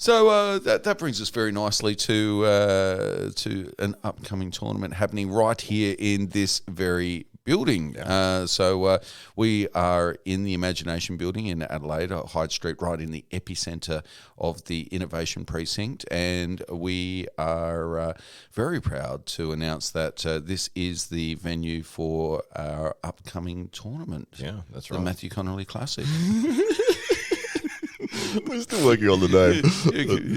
So that brings us very nicely to an upcoming tournament happening right here in this very building. So we are in the Imagination Building in Adelaide, Hyde Street, right in the epicentre of the Innovation Precinct, and we are very proud to announce that this is the venue for our upcoming tournament. Yeah, that's the right. Matthew Connolly Classic. We're still working on the name.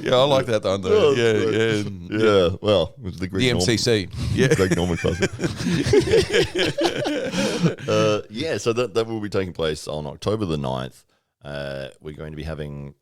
Yeah, I like that though. Yeah. Well, it was the Greg MCC. Yeah. Greg Norman Classic. So that will be taking place on October the 9th. We're going to be having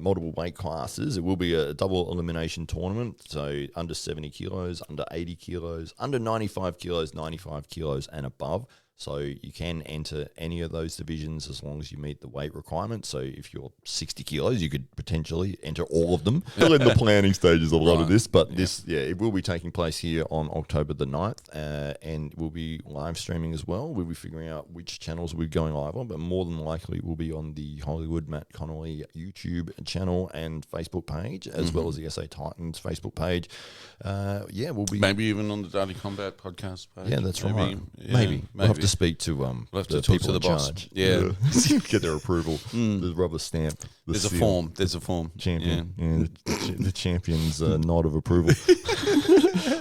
multiple weight classes. It will be a double elimination tournament, so under 70 kilos, under 80 kilos, under 95 kilos, 95 kilos and above. So you can enter any of those divisions as long as you meet the weight requirements. So if you're 60 kilos, you could potentially enter all of them. Still in the planning stages of a lot of this, but it will be taking place here on October the 9th, and we'll be live streaming as well. We'll be figuring out which channels we're going live on, but more than likely we'll be on the Hollywood Matt Connolly YouTube channel and Facebook page, as well as the SA Titans Facebook page. We'll be... Maybe even on the Daily Combat podcast page. Yeah, that's right. Maybe. Maybe. We'll have to speak to we'll have the to talk people to the in boss. charge. Yeah. Get their approval. The rubber stamp. There's a form. Champion. Yeah. The champion's nod of approval.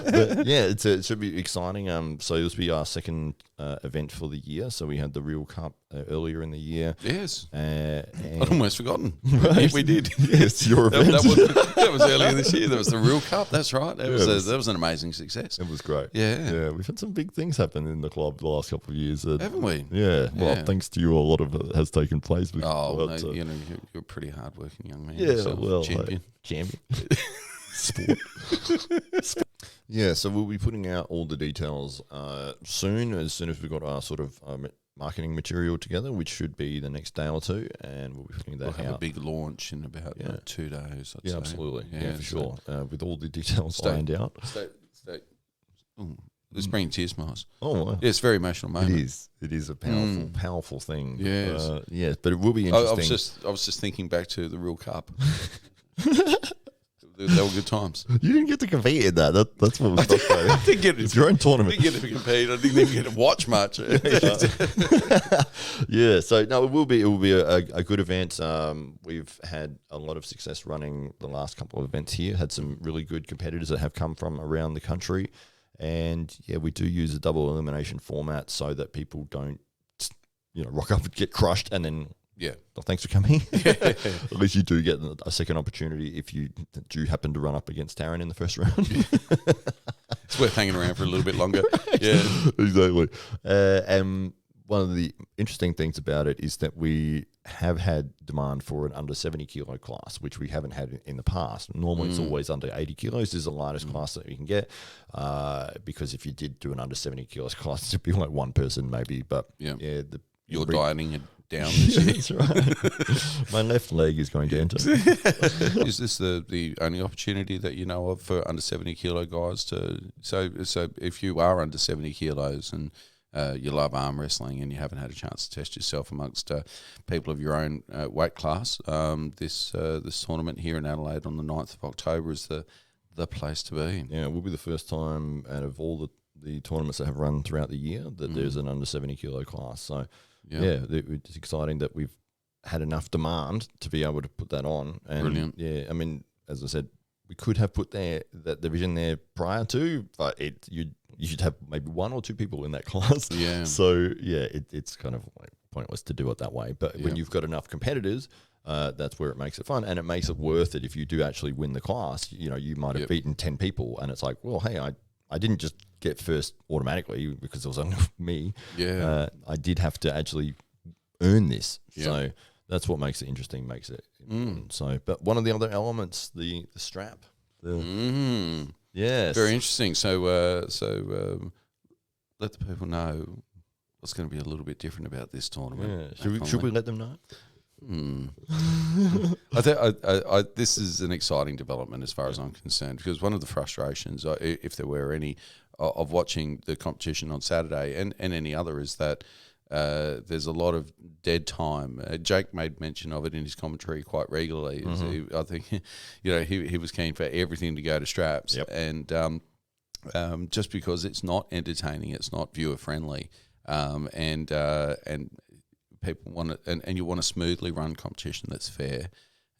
But yeah, it should be exciting. So this will be our second event for the year. So we had the Real Cup earlier in the year. Yes. And I'd almost forgotten. Right. We did. Yes, your event. That was earlier this year. There was the Real Cup. That's right. That was an amazing success. It was great. Yeah. We've had some big things happen in the club the last couple of years. Haven't we? Yeah. Well, thanks to you, a lot of it has taken place. You're a pretty hardworking young man. Yeah, yourself. well, champion. Sport. Yeah, so we'll be putting out all the details soon as we've got our sort of marketing material together, which should be the next day or two, and we'll be putting that out. We'll have a big launch in about 2 days. I'd say. Absolutely. Yeah, for so sure. With all the details lined out. It's bringing tears to my eyes. Oh, wow. Yeah, it's a very emotional moment. It is a powerful thing. Yes. But it will be interesting. I was just thinking back to the Real Cup. They were good times. You didn't get to compete in that. That's what was frustrating. I didn't get it. It's your own tournament. I didn't get to compete. I didn't even get to watch much. Yeah. So no, it will be a good event. We've had a lot of success running the last couple of events here. Had some really good competitors that have come from around the country, and we do use a double elimination format so that people don't, rock up and get crushed and then. Yeah. Well, thanks for coming. At least you do get a second opportunity if you do happen to run up against Taryn in the first round. It's worth hanging around for a little bit longer. Yeah. Exactly. And one of the interesting things about it is that we have had demand for an under 70 kilo class, which we haven't had in the past. Normally it's always under 80 kilos. This is the lightest class that you can get, because if you did do an under 70 kilos class, it'd be like one person maybe. But you're dieting it down this year. That's right. My left leg is going to enter. Is this the only opportunity that you know of for under 70 kilo guys to? So if you are under 70 kilos and you love arm wrestling and you haven't had a chance to test yourself amongst people of your own weight class, this tournament here in Adelaide on the 9th of October is the place to be. Yeah, it will be the first time out of all the tournaments that have run throughout the year that there's an under 70 kilo class. So. Yeah, it's exciting that we've had enough demand to be able to put that on. And brilliant. Yeah, I mean, as I said, we could have put that division there prior to, but you should have maybe one or two people in that class. Yeah. So it's kind of like pointless to do it that way. But when you've got enough competitors, that's where it makes it fun, and it makes it worth it if you do actually win the class. You might have beaten 10 people, and it's like, well, hey, I didn't just get first automatically because it was only me. Yeah. I did have to actually earn this. Yeah. So that's what makes it interesting, makes it important. So, but one of the other elements, the strap. Yes. Very interesting. So let the people know what's going to be a little bit different about this tournament. Yeah. Should we let them know? This is an exciting development as far as I'm concerned, because one of the frustrations, if there were any, of watching the competition on Saturday and any other is that there's a lot of dead time. Jake made mention of it in his commentary quite regularly. I think, he was keen for everything to go to straps, and just because it's not entertaining, it's not viewer friendly, and people want it, and you want a smoothly run competition that's fair,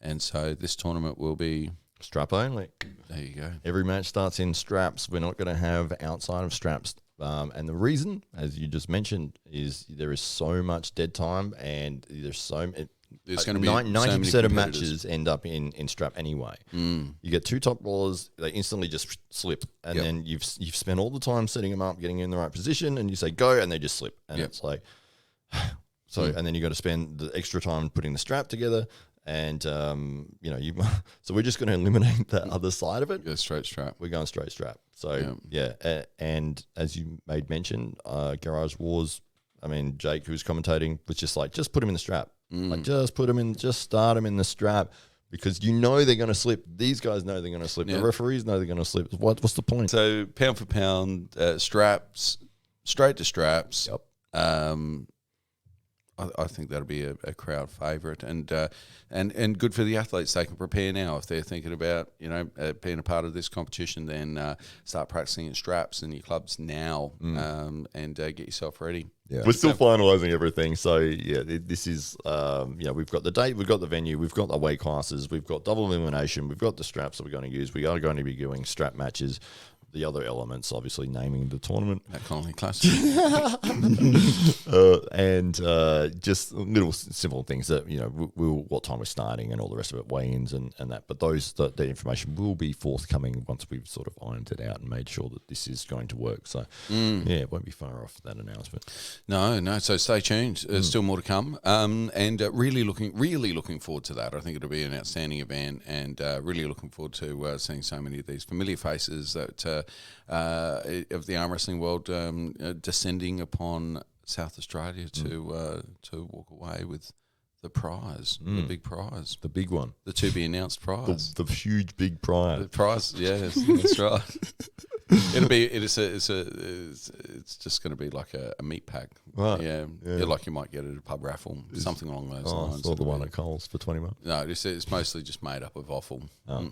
and so this tournament will be strap only. There you go. Every match starts in straps. We're not going to have outside of straps. And the reason, as you just mentioned, is there is so much dead time, and there's going to be 90% of matches end up in strap anyway. You get two top rollers, they instantly just slip, and then you've spent all the time setting them up, getting in the right position, and you say go, and they just slip, and it's like so. And then you got to spend the extra time putting the strap together. And so we're just going to eliminate that other side of it. Go straight strap. We're going straight strap. So and as you made mention, Garage Wars. I mean, Jake, who was commentating, was just like, just put him in the strap. Like, just start him in the strap, because they're going to slip. These guys know they're going to slip. The referees know they're going to slip. What's the point? So pound for pound, straps, straight to straps. Yep. I think that'll be a crowd favourite, and good for the athletes. They can prepare now if they're thinking about being a part of this competition. Then start practicing in straps in your clubs now, and get yourself ready. Yeah. We're still finalising everything, so this is we've got the date, we've got the venue, we've got the weight classes, we've got double elimination, we've got the straps that we're going to use. We are going to be doing strap matches. The other elements, obviously, naming the tournament. That Colony Classic. And just little simple things that, what time we're starting and all the rest of it, weigh-ins and that. But that information will be forthcoming once we've sort of ironed it out and made sure that this is going to work. So, it won't be far off that announcement. No. So stay tuned. There's still more to come. And really looking forward to that. I think it'll be an outstanding event, and really looking forward to seeing so many of these familiar faces that of the arm wrestling world descending upon South Australia to walk away with the prize, the big prize, the big one, the to be announced prize, the huge big prize. The prize, yes, that's right. It's just going to be like a meat pack, right? Yeah, like you might get at a pub raffle, something along those lines. Or the one at Coles for $20. No, it's mostly just made up of offal. Oh.